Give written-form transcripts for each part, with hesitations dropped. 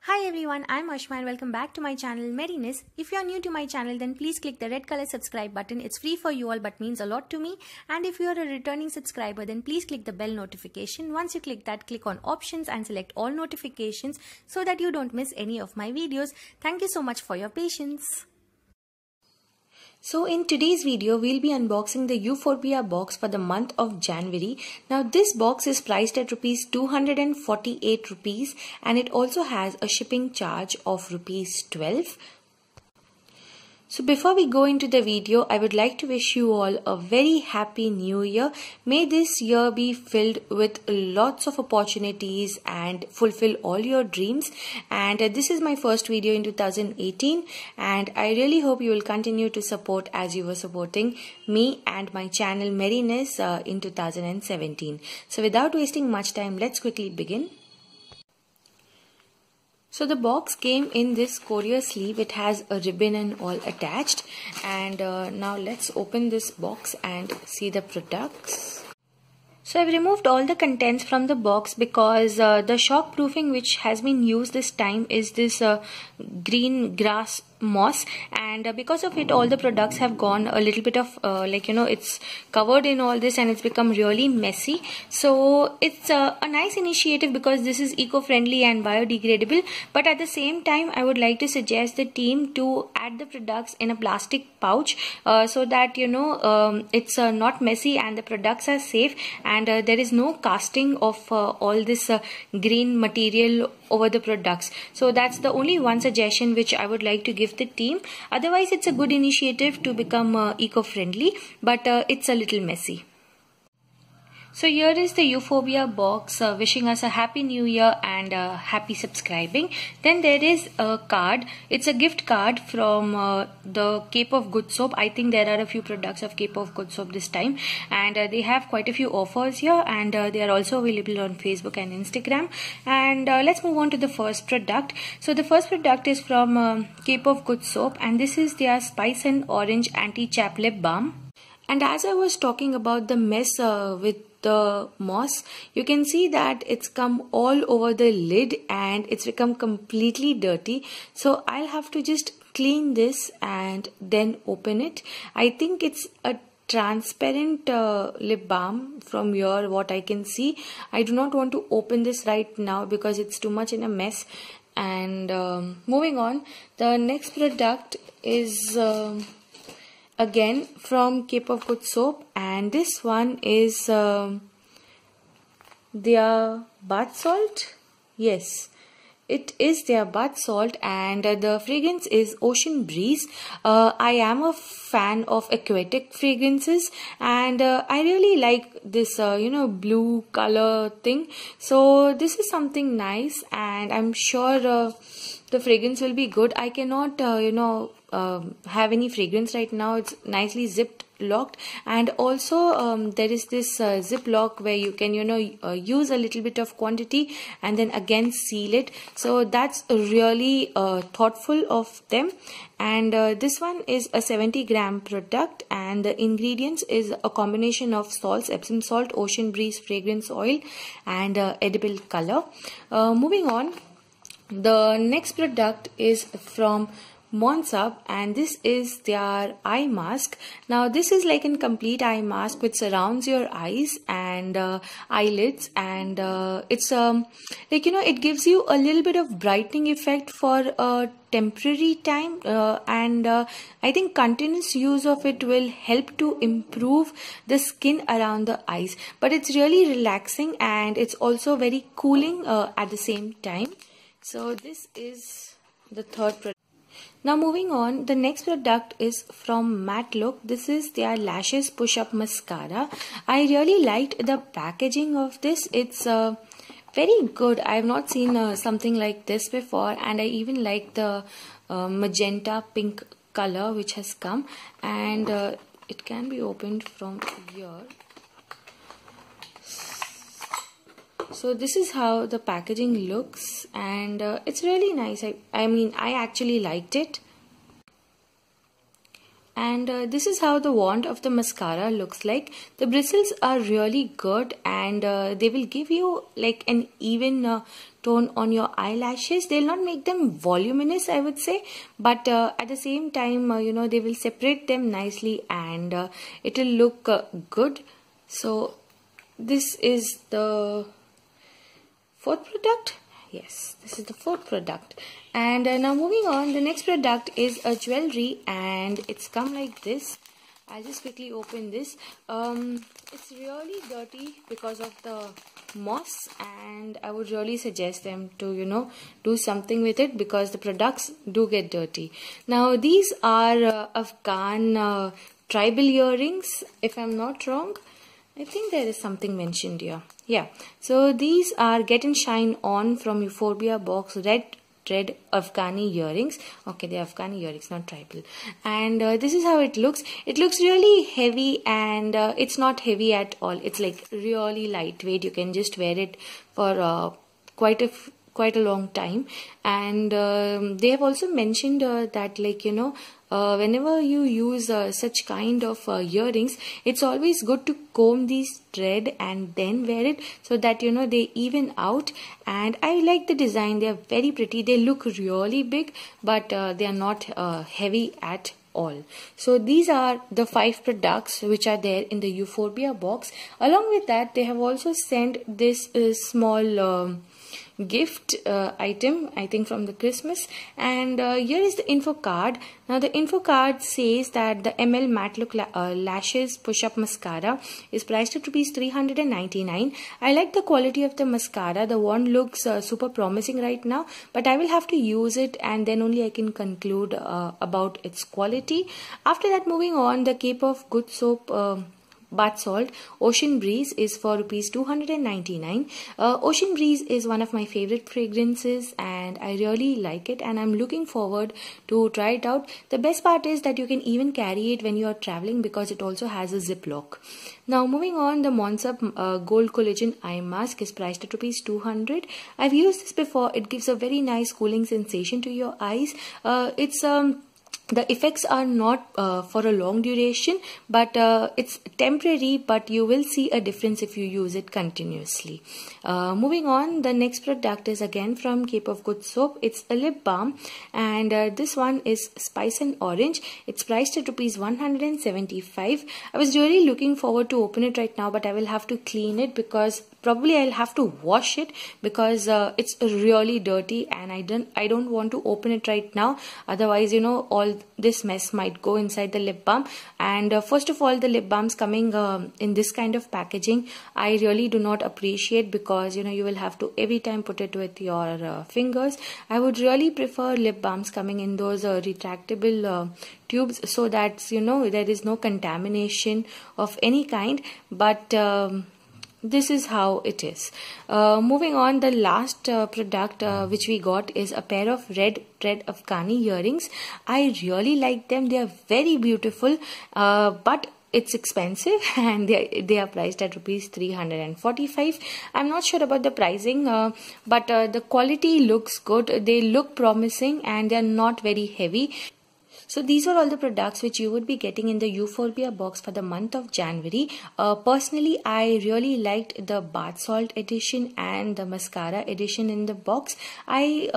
Hi everyone, I'm Ashma and welcome back to my channel Merriness. If you are new to my channel, then please click the red color subscribe button. It's free for you all but means a lot to me. And if you are a returning subscriber, then please click the bell notification. Once you click that, click on options and select all notifications so that you don't miss any of my videos. Thank you so much for your patience. So in today's video, we'll be unboxing the EUPHORBIA box for the month of January. Now this box is priced at ₹248 and it also has a shipping charge of ₹12. So before we go into the video, I would like to wish you all a very happy new year. May this year be filled with lots of opportunities and fulfill all your dreams. And this is my first video in 2018 and I really hope you will continue to support as you were supporting me and my channel Merriness in 2017. So without wasting much time, let's quickly begin. So the box came in this courier sleeve. It has a ribbon and all attached. And now let's open this box and see the products. So I've removed all the contents from the box because the shock proofing which has been used this time is this green grass moss, and because of it all the products have gone a little bit of it's covered in all this and it's become really messy. So it's a nice initiative because this is eco-friendly and biodegradable, but at the same time I would like to suggest the team to add the products in a plastic pouch so that it's not messy and the products are safe and there is no casting of all this green material over the products. So that's the only one suggestion which I would like to give the team. Otherwise it's a good initiative to become eco-friendly, but it's a little messy. So here is the EUPHORBIA box wishing us a happy new year and happy subscribing. Then there is a card. It's a gift card from the Cape of Good Soap. I think there are a few products of Cape of Good Soap this time, and they have quite a few offers here, and they are also available on Facebook and Instagram. And let's move on to the first product. So the first product is from Cape of Good Soap, and this is their Spice and Orange Anti-Chapped Lip Balm. And as I was talking about the mess with the moss, you can see that it's come all over the lid and it's become completely dirty. So I'll have to just clean this and then open it. I think it's a transparent lip balm from here, what I can see. I do not want to open this right now because it's too much in a mess. And moving on, the next product is again from Cape of Good Soap, and this one is their bath salt. Yes, it is their bath salt, and the fragrance is Ocean Breeze. I am a fan of aquatic fragrances, and I really like this blue color thing. So this is something nice, and I'm sure the fragrance will be good. I cannot have any fragrance right now. It's nicely zipped locked, and also there is this zip lock where you can use a little bit of quantity and then again seal it. So that's really thoughtful of them. And this one is a 70-gram product, and the ingredients is a combination of salts, Epsom salt, Ocean Breeze fragrance oil, and edible color. Moving on, the next product is from Monsub, and this is their eye mask. Now this is like a complete eye mask which surrounds your eyes and eyelids, and it's it gives you a little bit of brightening effect for a temporary time, and I think continuous use of it will help to improve the skin around the eyes, but it's really relaxing and it's also very cooling at the same time. So this is the third product. Now moving on, the next product is from Matte Look. This is their Lashes Push Up Mascara. I really liked the packaging of this. It's very good. I have not seen something like this before, and I even like the magenta pink color which has come, and it can be opened from here. So this is how the packaging looks, and it's really nice. I mean I actually liked it. and this is how the wand of the mascara looks like. The bristles are really good, and they will give you like an even tone on your eyelashes. They'll not make them voluminous, I would say, but at the same time they will separate them nicely, and it will look good. So this is the fourth product. Yes, this is the fourth product. And now moving on, the next product is a jewelry, and it's come like this. I'll just quickly open this. It's really dirty because of the moss, and I would really suggest them to do something with it, because the products do get dirty. Now these are Afghan tribal earrings, if I'm not wrong. I think there is something mentioned here. Yeah, so these are Get and Shine On from EUPHORBIA Box Red Afghani earrings. Okay, they're Afghani earrings, not tribal. And this is how it looks. It looks really heavy, and it's not heavy at all. It's like really lightweight. You can just wear it for quite a long time. And they have also mentioned that whenever you use such kind of earrings, it's always good to comb these thread and then wear it, so that they even out. And I like the design. They are very pretty. They look really big, but they are not heavy at all. So these are the 5 products which are there in the EUPHORBIA box. Along with that, they have also sent this small gift item, I think from the Christmas, and here is the info card. Now the info card says that the ML Matte Look Lashes Push-Up Mascara is priced at ₹399. I like the quality of the mascara. The wand looks super promising right now, but I will have to use it, and then only I can conclude about its quality. After that, moving on, the Cape of Good Soap bath salt Ocean Breeze is for ₹299. Ocean Breeze is one of my favorite fragrances, and I really like it, and I'm looking forward to try it out. The best part is that you can even carry it when you are traveling, because it also has a zip lock. Now moving on, the Monsub Gold Collagen Eye Mask is priced at ₹200. I've used this before. It gives a very nice cooling sensation to your eyes. The effects are not for a long duration, but it's temporary, but you will see a difference if you use it continuously. Moving on, the next product is again from Cape of Good Soap. It's a lip balm, and this one is Spice and Orange. It's priced at ₹175. I was really looking forward to open it right now, but I will have to clean it, because probably I'll have to wash it, because it's really dirty, and I don't want to open it right now. Otherwise, all this mess might go inside the lip balm. And first of all, the lip balms coming in this kind of packaging, I really do not appreciate, because you will have to every time put it with your fingers. I would really prefer lip balms coming in those retractable tubes, so that there is no contamination of any kind. But this is how it is. Moving on, the last product which we got is a pair of red Afghani earrings. I really like them. They are very beautiful, but it's expensive, and they are priced at ₹345. I'm not sure about the pricing, but the quality looks good. They look promising, and they are not very heavy. So these are all the products which you would be getting in the EUPHORBIA box for the month of January. Personally, I really liked the bath salt edition and the mascara edition in the box. I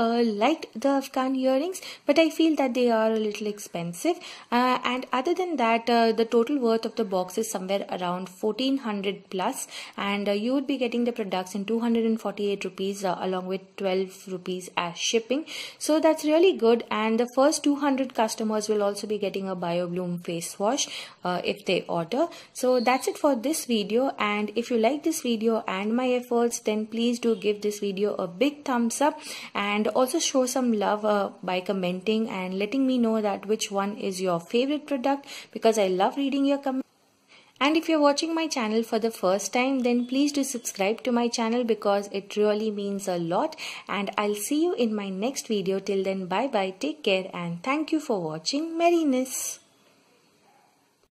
liked the Afghan earrings, but I feel that they are a little expensive. And other than that, the total worth of the box is somewhere around 1400 plus, and you would be getting the products in 248 rupees along with 12 rupees as shipping. So that's really good, and the first 200 customers will also be getting a BioBloom face wash if they order. So that's it for this video, and if you like this video and my efforts, then please do give this video a big thumbs up, and also show some love by commenting and letting me know that which one is your favorite product, because I love reading your comments. And if you're watching my channel for the first time, then please do subscribe to my channel, because it really means a lot. And I'll see you in my next video. Till then, bye bye, take care, and thank you for watching Merriness.